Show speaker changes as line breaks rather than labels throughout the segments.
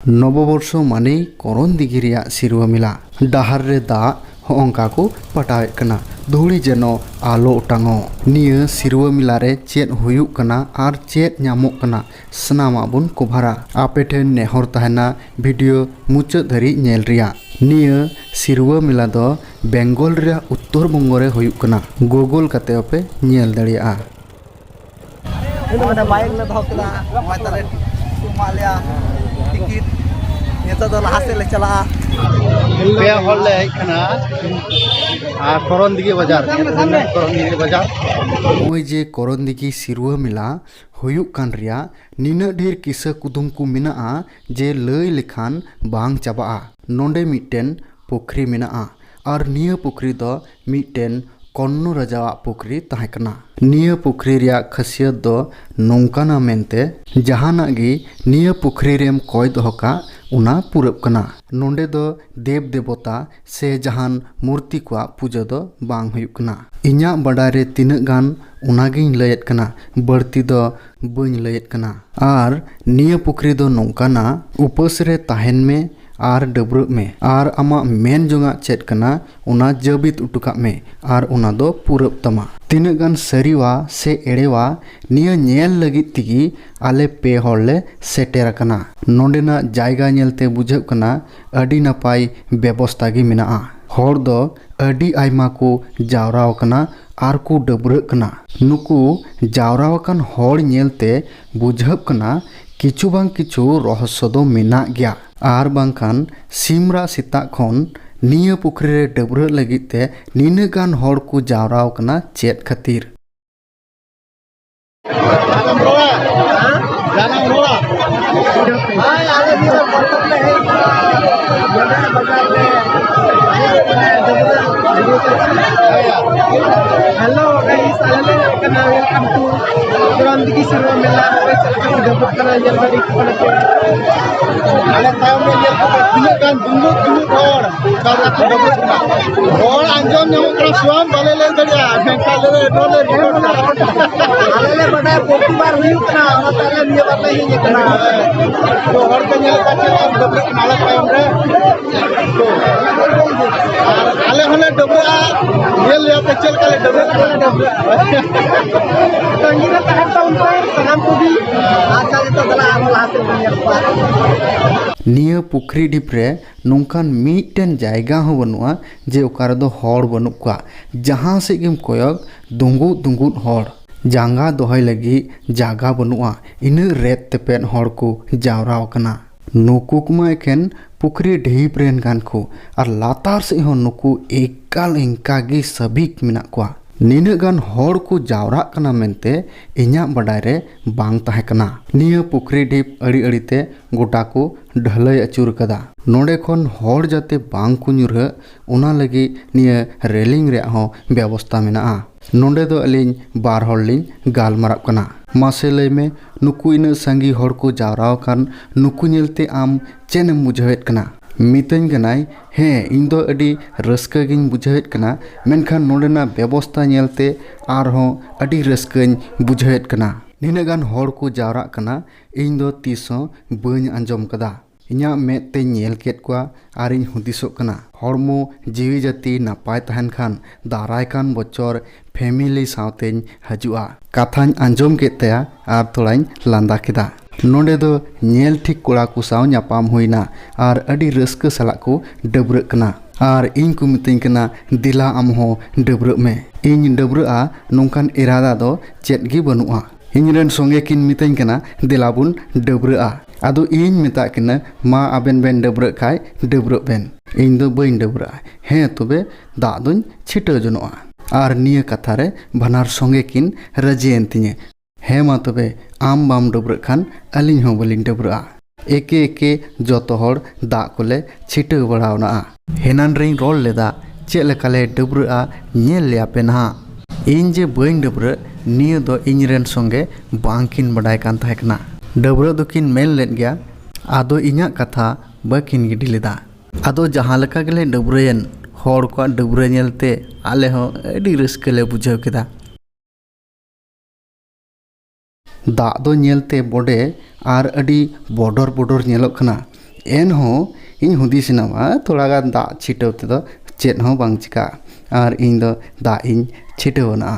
नवबर्ष माने करन दिघी रिया सिरुआ मेला डाहार रे दा होंका को पटावे कना धूड़ी जेनो आलो उटांगो निया सिरुआ मेला रे चेत हुयुक कना आर चेत ᱧᱟᱢᱚᱜ कना सनामा बुन कोभारा आपे ठेन नेहर तहना वीडियो मुचाद धरी नेल रिया निया सिरुआ मेला दो बेंगल रे उत्तर बंग रे हुयुक कना गूगल कते आपे नेल दड़िया
बाइक ले दो कला मातारे मालिया टिकट नेता दो लहा से ले चला
पे हॉल ले कना करन दिघी बाजार
ओय जे करन दिघी सिरुआ मेला हुयुक कान रिया निना ढेर किस्सा कुदुम को मेनाआ जे लई लेखान बांग चाबाआ नोंडे मिटेन पुखरी मेनाआ और निया पुखरी दो मिटेन कन्नो राजावा पुखरी तहकना निया पुखरी रिया खासियत दो नोंकाना मेनते जहाना गी निया पुखरी रेम कोय दोहका उना पुरब कना नोंडे दो देव देवता से जहान मूर्ति को पूजा दो बांग हुयुक कना इन्या बड़ाई रे तिनक गान उनागिन लयत कना बड़ती दो बन लयत कना आर निया पुखरी दो नोंकाना उपस रे ताहेन में आर डबरक में आर आमा मेन जोंगा चेत कना उना जबित उटुका में आर उना दो पुरब तमा तिनक गान सरीवा से एड़ेवा निया नेल लगित तिगी आले पे हॉल सेटेर कना नोंडेना जायगा नेलते बुझब कना अडी नपाय व्यवस्था गी मेनाआ हॉर दो अडी आयमा को जावराव कना आर को डबरक कना नुकु जावराव कन हॉर नेलते बुझब कना किछु बांग किछु रहस्य दो मेना गया आर बांखान सिमरा सीता खन निया पुखरी रे डबरक लगिते निना गान हॉर को जावराव कना चेत खातिर
हेलो गाइस वेलकम टू करन दिघी सिरुआ मेला रे चलका डबक कना जल गाड़ी कोन पे
आले तायम में ये तिनक गान दुंगुक हॉर कारा को डबक कना हॉर अंजम नेमो करा स्वाम बाले ले दड़िया बेंका ले डोले
आले ले बड़ा पोती बार हुयुक कना मातारे निया बात ही कना
तो हॉर के नेल का चला डबक नाला तायम रे आले हने डबरा नेल ले पे चल का ले डबक
तंगी रे तहन तो उनको सलाम को भी अच्छा तो दला आरो लहा से निया
निया पुखरी डिप रे नोंकान मीटेन जायगा हो बनुआ जे ओकार दो हॉर बनु का जहां से गेम कोयक दुंगु हॉर जांगा दोहय लगी जागा बनुआ इन रेत तेपेन हॉर को जावराव कना नुकु कुमा एखेन पुखरी ढीप रेन गान को और लातार से हो नुकु एकाल इंका गी सभी मिना को निना गान हॉर को जावरा कना मेनते इन्या बड़ाई रे बांग ताहे कना निया पुखरी ढीप अड़ी अड़ीते गोटा को ढलय अचूर कदा नोडे खन हॉर जाते बांग को ᱧᱩᱨᱦᱟᱹ उना लगी निया रेलिंग रे हो व्यवस्था मेनाआ नोडे दो अलिन बार हॉर लिन गालमाराव कना मासे लय में नुकु इन संगी हॉर को जावराव कान नुकु नेलते आम चेन बुझावेत कना मितन गनाय हे इन दो अडी रस्का गिन बुझावेत कना मेनखान नोडेना व्यवस्था नेलते आर हो अडी रस्काñ बुझावेत कना निना गान हॉर को जावरा कना इन दो तीसो बñ अंजम कदा इन्या में ते नेल केत को आर इन हुदिसो कना हॉर्मो जीवी जाति नापाय तहन खान दाराय कान बचर फैमिली सावतेñ हजुआ काथाñ अंजम केतया आर थोड़ाñ लांदा केदा नोडे दो नेल ठीक कोड़ा को साव ᱧᱟᱯᱟᱢ हुईना आर अडी रस्का सला को डबरक कना आर इन को मितኝ कना दिला आम हो डबरक में इन डबरआ नोंकान इरादा दो चेत गी बनुआ इन रेन संगे किन मितኝ कना दिला बुन डबरआ आदो इन मिता किना मा आबेन बेन डबरक खाय डबरक बेन इन दो बñ डबरआ हे तबे दा दुñ छिटा जनोआ आर निया कथा रे भनार संगे किन रजेन तिने हे मा तबे आम बाम डबरक खान अलिन हो बलिन डबरआ एके एके जतो हर दा कोले छिटा बड़ावना हेनान रेन रोल लेदा चे लेकाले डबरआ नेल लेयापे ना इन जे बñ डबरक निया दो इन रेन संगे बांकिन बडाय कान थायकना डबरक दोकिन मेन लेद गया आदो इन्या कथा बाकिन गिडी लेदा आदो जहां लेका गेले डबरयन हॉर को डबरा नेलते आले हो अडी रस्का ले बुझाव केदा दा दो नेलते बॉडे आर अडी बॉर्डर नेलोग कना एनहों इन हुदिसना थोड़ा गान दा छिटाव तेदो चेत हों बांग चिका और इन दो दा इन छिटावना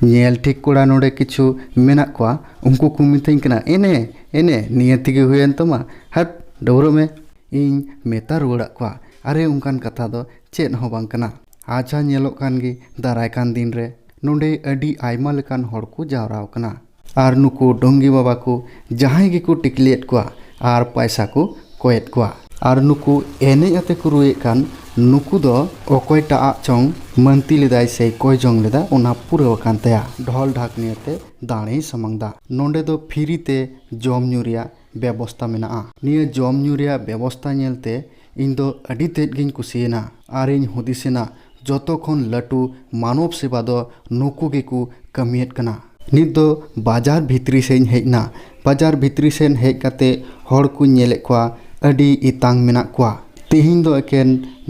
नेल ठीक कोड़ा नोडे किछु मेना कोआ उनको को मिथाइन कना एने एने निया तिगे हुयन तमा हट डोरो में इन मेता रुड़ा कोआ अरे उनकान कथा दो चेत हों बांग कना आचा नेलोक कान गी दाराय कान दिन रे नोडे अडी आयमा लेकान हड़ को जावराव कना और नुकु डोंगी बाबा को जहां गी को टिकलियत कोआ और पैसा को कोयत कोआ और नुकु एने अते को रुए कान नुकु दो ओकोय टा चोंग मंती लेदाय से कोय जोंग लेदा ओना पुरो कान तया ढोल ढाक नियते दाणे समंगदा नोंडे दो फ्री ते जॉम न्यूरिया व्यवस्था मेना निया जॉम न्यूरिया व्यवस्था नेलते इन दो अडी तेज गिन कुसियना और इन हुदिसेना जोतो खन लटू मानव सेवा दो नुकु गेकु कमियत कना नित दो बाजार भितरी से हेजना बाजार भितरी से हेज काते हड़ को नेले कोआ अडी इतांग मेना कोआ तेहिन दो एकेन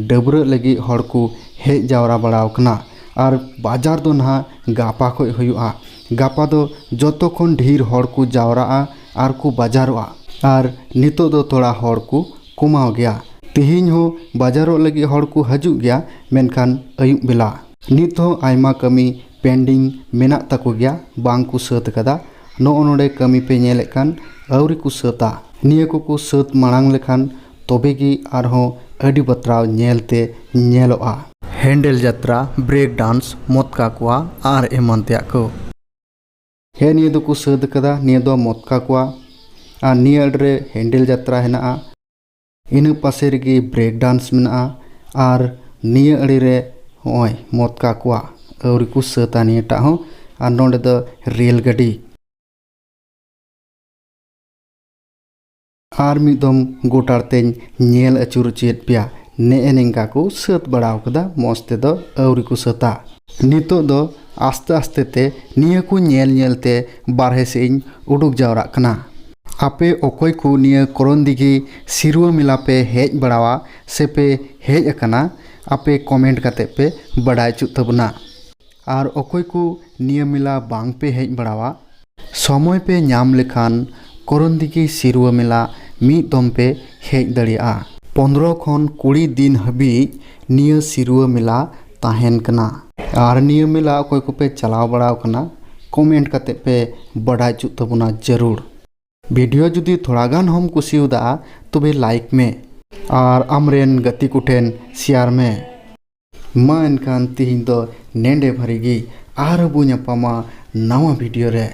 डबरा लगी हड़ को हेज जावरा बड़ाव कना और बाजार दो ना गापा खो हुआ गापा दो जोतो खन ढेर हड़ को जावरा और को बाजारोआ और नितो दो थोड़ा हड़ को कमाव गया तेहिन हो बाजारों लगी हड़ को हजू गया मेनखान अयुब बेला नित हो आयमा कमी पेंडिंग मेना तको गया बांग को सत कदा नो नोडे कमी पे नेले कान अवरी को सता निया को सत मांग लेखान तबेगी आरहों अडी बतराव नेलते नेलोआ हैंडल यात्रा ब्रेक डांस मोतका कोआ और एमन त्या को हे निया दो को सत कदा निया दो मोतका कोआ और निया रे हैंडल यात्रा हेना इन पासे रेगी ब्रेक डांस मेना और निया अड़ी रे होय मोतका कोआ और को सता नियटा हो और नोडे दो रेल गाड़ी और मिदम गोटारते नेल अचुर चेत पिया ने एनेंगा को सत बड़ाव कदा मस्ते दो और को सता नितो दो आस्ते आस्ते ते निया को नेलते बारहे से उडुक जावरा कना आपे ओकोय को निया कोरोंदिगी सिरुआ मिला पे हेज बड़ावा से पे हेज अकना आपे कमेंट काते पे बड़ाय चुत तबना और ओकोय को निया मिला बांग पे हेज बड़ावा समय पे नाम लेखान कोरोंदिगी सिरुआ मिला मी दम पे हेज दड़िया 15 खन 20 दिन हबी निया सिरुआ मिला ताहेन कना और निया मिला ओकोय को पे चलाव बड़ाव कना कमेंट काते पे बड़ाय चुत तबना जरूर वीडियो जुदी थोड़ा गान हम कुसिउदा तबे लाइक में और आमरेन गति कुठेन शेयर में मा एनखान तिहिन दो नेंडे भरिगी आर बुझापामा नवा वीडियो रे।